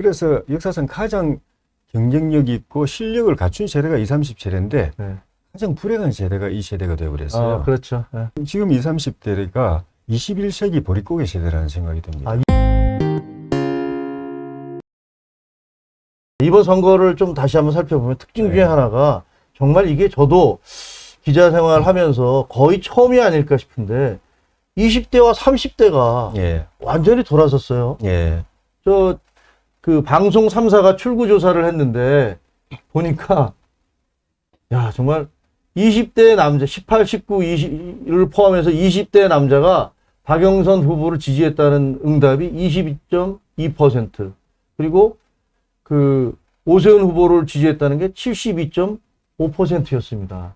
그래서 역사상 가장 경쟁력 있고 실력을 갖춘 세대가 20, 30세대인데 네. 가장 불행한 세대가 이 세대가 되어버렸어요. 아, 그렇죠. 네. 지금 20, 30대가 21세기 보릿고개 세대라는 생각이 듭니다. 이번 선거를 좀 다시 한번 살펴보면 특징 중에 하나가 정말 이게 저도 기자 생활 하면서 거의 처음이 아닐까 싶은데 20대와 30대가 예, 완전히 돌아섰어요. 예, 저 그 방송 3사가 출구 조사를 했는데 보니까 야 정말 20대 남자 18, 19, 20를 포함해서 20대 남자가 박영선 후보를 지지했다는 응답이 22.2% 그리고 그 오세훈 후보를 지지했다는 게 72.5%였습니다.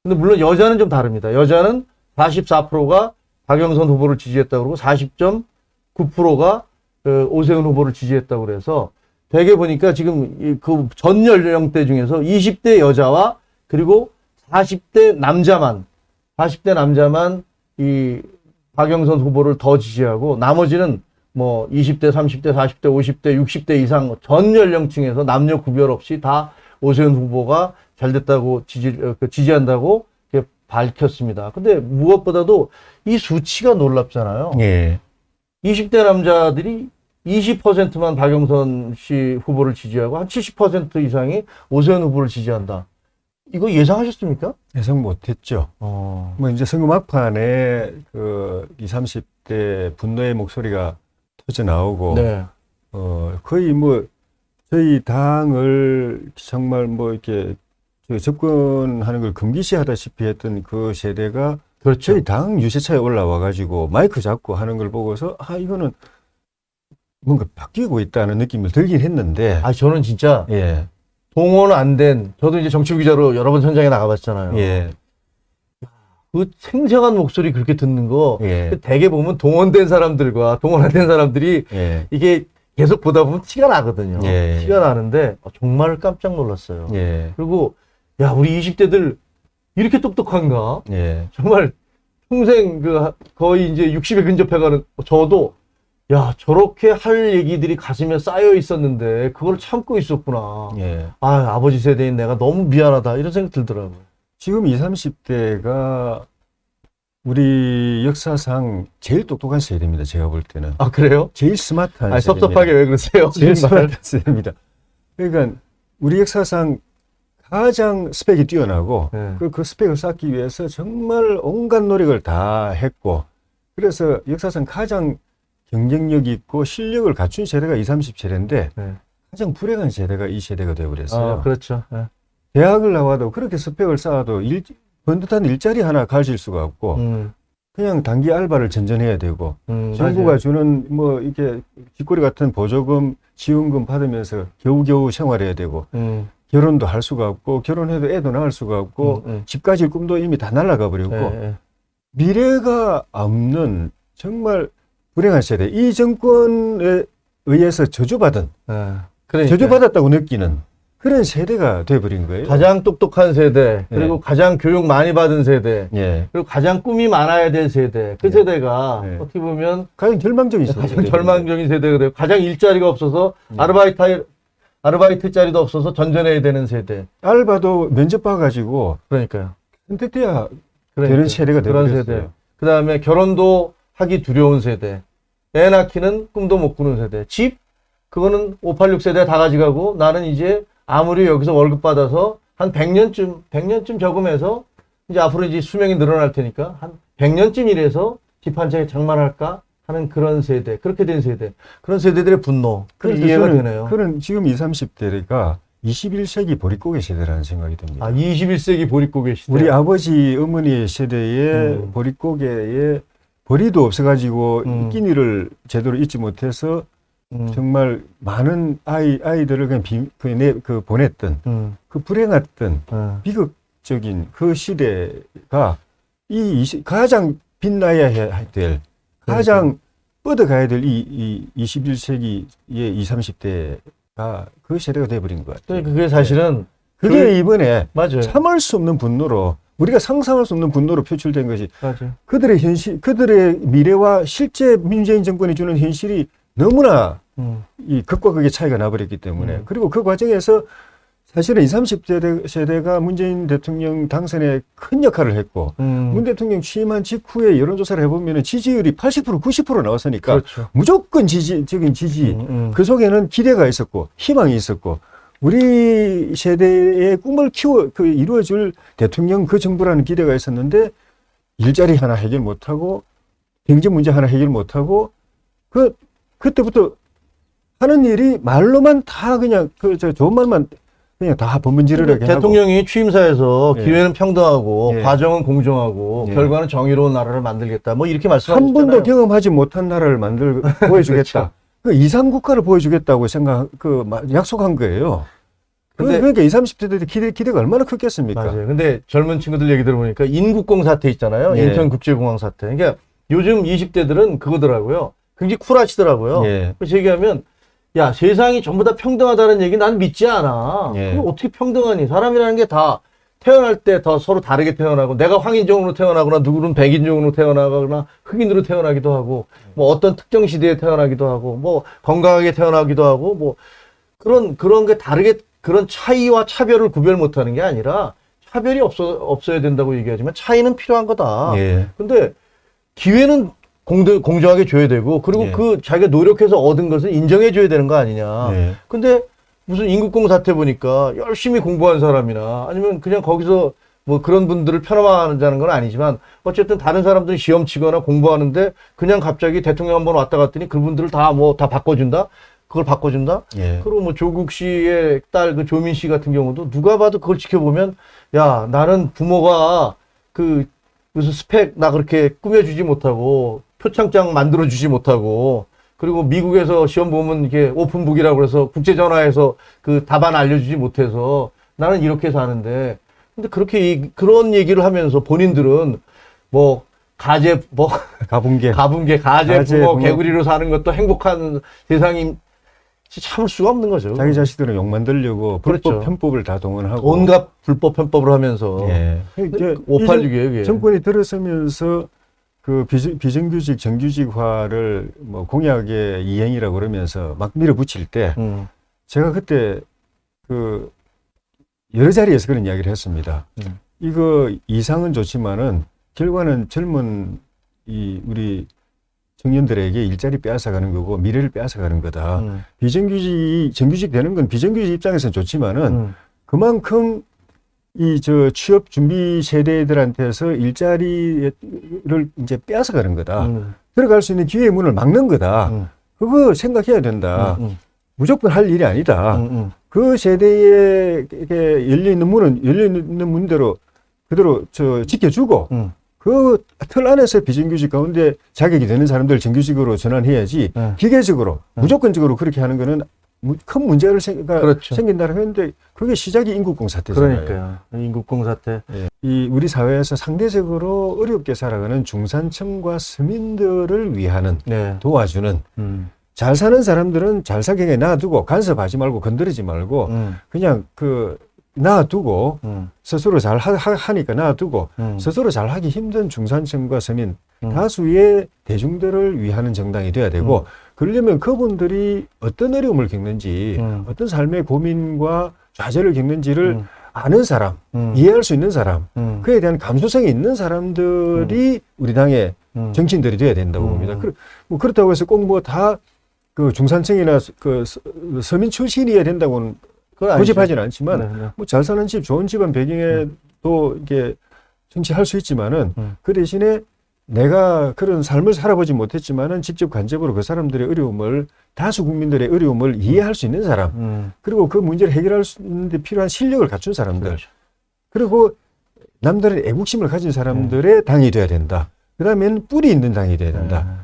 근데 물론 여자는 좀 다릅니다. 여자는 44%가 박영선 후보를 지지했다고 그러고 40.9%가 오세훈 후보를 지지했다고 그래서 대개 보니까 지금 그 전 연령대 중에서 20대 여자와 그리고 40대 남자만 이 박영선 후보를 더 지지하고 나머지는 뭐 20대, 30대, 40대, 50대, 60대 이상 전 연령층에서 남녀 구별 없이 다 오세훈 후보가 잘 됐다고 지지한다고 이렇게 밝혔습니다. 근데 무엇보다도 이 수치가 놀랍잖아요. 예. 20대 남자들이 20%만 박영선 씨 후보를 지지하고 한 70% 이상이 오세훈 후보를 지지한다. 이거 예상하셨습니까? 예상 못했죠. 뭐 이제 선거 막판에 그 20, 30대 분노의 목소리가 터져 나오고, 네. 거의 뭐 저희 당을 정말 뭐 이렇게 접근하는 걸 금기시하다시피 했던 그 세대가 그렇죠. 저희 당 유세차에 올라와 가지고 마이크 잡고 하는 걸 보고서 이거는 뭔가 바뀌고 있다는 느낌을 들긴 했는데, 저는 진짜 예, 동원 안 된, 저도 이제 정치부 기자로 여러 번 현장에 나가봤잖아요. 예, 그 생생한 목소리 그렇게 듣는 거, 예, 대개 보면 동원된 사람들과 동원 안 된 사람들이 예, 이게 계속 보다 보면 티가 나거든요. 예. 티가 나는데 정말 깜짝 놀랐어요. 예, 그리고 야 우리 20대들 이렇게 똑똑한가? 예, 정말 평생 거의 이제 60에 근접해가는 저도 야 저렇게 할 얘기들이 가슴에 쌓여 있었는데 그걸 참고 있었구나. 예. 아버지 세대인 내가 너무 미안하다 이런 생각 들더라고요. 지금 20, 30대가 우리 역사상 제일 똑똑한 세대입니다. 제가 볼 때는. 아 그래요? 제일 스마트한 세대입니다. 섭섭하게 왜 그러세요? 제일 정말. 스마트한 세대입니다. 그러니까 우리 역사상 가장 스펙이 뛰어나고 네. 그 스펙을 쌓기 위해서 정말 온갖 노력을 다 했고, 그래서 역사상 가장 경쟁력 있고 실력을 갖춘 세대가 20, 30세대인데 네. 가장 불행한 세대가 이 세대가 되어버렸어요. 그렇죠. 네. 대학을 나와도 그렇게 스펙을 쌓아도 번듯한 일자리 하나 가질 수가 없고 그냥 단기 알바를 전전해야 되고 정부가 맞아요. 주는 뭐 이렇게 쥐꼬리 같은 보조금, 지원금 받으면서 겨우겨우 생활해야 되고 결혼도 할 수가 없고 결혼해도 애도 낳을 수가 없고 집 가질 꿈도 이미 다 날아가 버렸고 미래가 없는 정말 불행한 세대. 이 정권에 의해서 저주받은, 그러니까. 저주받았다고 느끼는 그런 세대가 돼버린 거예요. 가장 똑똑한 세대, 그리고 가장 교육 많이 받은 세대, 예. 그리고 가장 꿈이 많아야 될 세대. 그 세대가 어떻게 보면 가장 절망적인 세대. 가장 절망적인 세대가 되고 가장 일자리가 없어서 아르바이트 자리도 없어서 전전해야 되는 세대. 알바도 면접 봐가지고 그러니까요. 선택돼야 되는 세대가 그런 돼버렸어요. 세대. 그 다음에 결혼도 하기 두려운 세대. 애 낳기는 꿈도 못 꾸는 세대. 집? 그거는 586 세대 다 가져가고 나는 이제 아무리 여기서 월급 받아서 한 100년쯤 저금해서 이제 앞으로 이제 수명이 늘어날 테니까 한 100년쯤 일해서 집 한 채 장만할까 하는 그런 세대. 그렇게 된 세대. 그런 세대들의 분노. 그래서 이해가 저는 되네요. 그런 지금 20, 30대가 21세기 보릿고개 세대라는 생각이 듭니다. 21세기 보릿고개 시대. 우리 아버지, 어머니의 세대에 보릿고개에 벌이도 없어가지고 끼니를 제대로 잊지 못해서 정말 많은 아이들을 그냥 보냈던 그 불행했던 비극적인 그 시대가 가장 빛나야 될 가장 뻗어가야 될 이 21세기의 20, 30대가 그 세대가 돼버린 것 같아요. 그게 사실은 그게 이번에 맞아요. 참을 수 없는 분노로 우리가 상상할 수 없는 분노로 표출된 것이 맞아요. 그들의 현실, 그들의 미래와 실제 문재인 정권이 주는 현실이 너무나 이 극과 극의 차이가 나버렸기 때문에 그리고 그 과정에서 사실은 20, 30대 세대가 문재인 대통령 당선에 큰 역할을 했고 문 대통령 취임한 직후에 여론조사를 해보면 지지율이 80% 90% 나왔으니까 그렇죠. 무조건 지지적인 지지 그 속에는 기대가 있었고 희망이 있었고 우리 세대의 꿈을 이루어줄 대통령 그 정부라는 기대가 있었는데 일자리 하나 해결 못하고 경제 문제 하나 해결 못하고 그때부터 하는 일이 말로만 다 그냥 좋은 말만 그냥 다 법문지르르게 하고 대통령이 취임사에서 예. 기회는 평등하고 예. 과정은 공정하고 예. 결과는 정의로운 나라를 만들겠다. 뭐 이렇게 한 말씀하셨잖아요. 번도 경험하지 못한 나라를 보여주겠다. 그렇죠. 그 이상 국가를 보여주겠다고 약속한 거예요. 근데- 그러니까 20, 30대들 기대가 얼마나 컸겠습니까? 맞아요. 근데 젊은 친구들 얘기 들어보니까 인국공 사태 있잖아요. 예. 인천국제공항 사태. 그러니까 요즘 20대들은 그거더라고요. 굉장히 쿨하시더라고요. 예. 그래서 얘기하면 야, 세상이 전부 다 평등하다는 얘기 난 믿지 않아. 예. 그럼 어떻게 평등하니? 사람이라는 게 다 태어날 때 더 서로 다르게 태어나고 내가 황인종으로 태어나거나 누구는 백인종으로 태어나거나 흑인으로 태어나기도 하고 뭐 어떤 특정 시대에 태어나기도 하고 뭐 건강하게 태어나기도 하고 뭐 그런 게 다르게 그런 차이와 차별을 구별 못하는 게 아니라 차별이 없어야 된다고 얘기하지만 차이는 필요한 거다. 예. 근데 기회는 공정하게 줘야 되고 그리고 예. 그 자기가 노력해서 얻은 것을 인정해 줘야 되는 거 아니냐. 예. 근데 무슨 인국공 사태 보니까 열심히 공부한 사람이나 아니면 그냥 거기서 뭐 그런 분들을 편협하자는 건 아니지만 어쨌든 다른 사람들은 시험 치거나 공부하는데 그냥 갑자기 대통령 한번 왔다 갔더니 그분들을 다 바꿔준다? 그걸 바꿔준다? 예. 그리고 뭐 조국 씨의 딸 그 조민 씨 같은 경우도 누가 봐도 그걸 지켜보면 야, 나는 부모가 그 무슨 스펙 나 그렇게 꾸며주지 못하고 표창장 만들어주지 못하고 그리고 미국에서 시험 보면 이게 오픈북이라고 그래서 국제전화에서 그 답안 알려주지 못해서 나는 이렇게 사는데 근데 그런 얘기를 하면서 본인들은 뭐 가분개. 가제 부모 부모. 개구리로 사는 것도 행복한 세상이 참을 수가 없는 거죠. 자기 자식들은 욕 만들려고 그렇죠. 불법 편법을 다 동원하고 온갖 불법 편법을 하면서 예. 586이에요, 그게. 정권이 들어서면서 그 비정규직 정규직화를 뭐 공약의 이행이라고 그러면서 막 밀어붙일 때 제가 그때 그 여러 자리에서 그런 이야기를 했습니다. 이거 이상은 좋지만은 결과는 젊은 우리 청년들에게 일자리 빼앗아가는 거고 미래를 빼앗아가는 거다. 정규직 되는 건 비정규직 입장에서는 좋지만은 그만큼 취업 준비 세대들한테서 일자리를 이제 빼앗아가는 거다. 들어갈 수 있는 기회의 문을 막는 거다. 그거 생각해야 된다. 무조건 할 일이 아니다. 그 세대에게 열려 있는 문대로 그대로 지켜주고 그 틀 안에서 비정규직 가운데 자격이 되는 사람들 정규직으로 전환해야지 기계적으로 무조건적으로 그렇게 하는 거는 큰 문제가 그렇죠. 생긴다고 했는데 그게 시작이 인국공 사태잖아요. 그러니까요. 인국공 사태. 예. 우리 사회에서 상대적으로 어렵게 살아가는 중산층과 서민들을 위하는 네. 도와주는 잘 사는 사람들은 잘 살게 놔두고 간섭하지 말고 건드리지 말고 그냥 놔두고 스스로 잘 하니까 놔두고 스스로 잘 하기 힘든 중산층과 서민 다수의 대중들을 위하는 정당이 돼야 되고 그러려면 그분들이 어떤 어려움을 겪는지 어떤 삶의 고민과 좌절을 겪는지를 아는 사람, 이해할 수 있는 사람, 그에 대한 감수성이 있는 사람들이 우리 당의 정치인들이 돼야 된다고 봅니다. 그렇다고 해서 꼭 뭐 다 그 중산층이나 그 서민 출신이어야 된다고는 고집하지는 않지만 네. 뭐 잘 사는 집, 좋은 집안 배경에도 이게 정치할 수 있지만은 그 대신에 내가 그런 삶을 살아보지 못했지만은 직접 간접으로 그 사람들의 어려움을 다수 국민들의 어려움을 이해할 수 있는 사람 그리고 그 문제를 해결할 수 있는데 필요한 실력을 갖춘 사람들 그렇죠. 그리고 남들의 애국심을 가진 사람들의 당이 돼야 된다. 그다음엔 뿌리 있는 당이 돼야 된다.